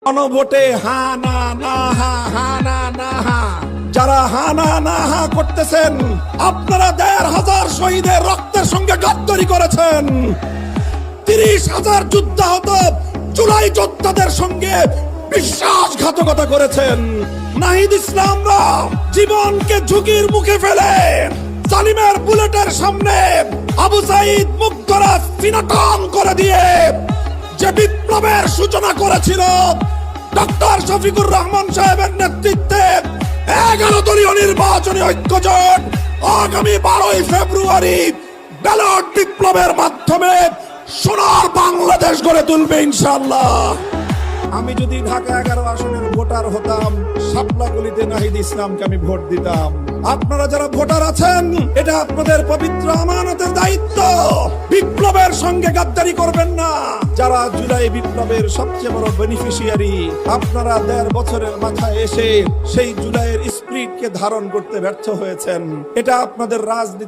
গণভোটে হা না না হা হা না না হা, যারা হা না না হা করতেছেন, আপনারা ১,৫০০ শহীদের রক্তের সঙ্গে গাদ্দারি করেছেন। ৩০,০০০ যুদ্ধাহত জুলাই যোদ্ধাদের সঙ্গে বিশ্বাসঘাতকতা করেছেন। নাহিদ ইসলামরা জীবনকে ঝুঁকির মুখে ফেলে জালিমের বুলেটের সামনে আবু সাইদ মুগ্ধরা সিনাটন করে দিয়ে যে বিপ্লবের সূচনা করেছিল ডক্টর শফিকুর রহমান সাহেবের নেতৃত্বে ১১ দলীয় নির্বাচনী ঐক্যজোট আগামী ১২ই ফেব্রুয়ারি ব্যালট বিপ্লবের মাধ্যমে সোনার বাংলাদেশ গড়ে তুলবে ইনশাআল্লাহ। আমি যদি ঢাকা ১১ আসনের ভোটার হতাম, শাপলাগুলিতে নাহিদ ইসলামকে আমি ভোট দিতাম। আপনারা যারা ভোটার আছেন, এটা আপনাদের পবিত্র আমানতের দায়িত্ব। বিপ্লবের সঙ্গে গাদ্দারি করবেন না। যারা জুলাই বিপ্লবের সবচেয়ে বড় বেনিফিশিয়ারি, আপনারা ১.৫ বছরের মাথায় এসে সেই জুলাইয়ের স্পিরিটকে ধারণ করতে ব্যর্থ হয়েছেন। এটা আপনাদের রাজনীতি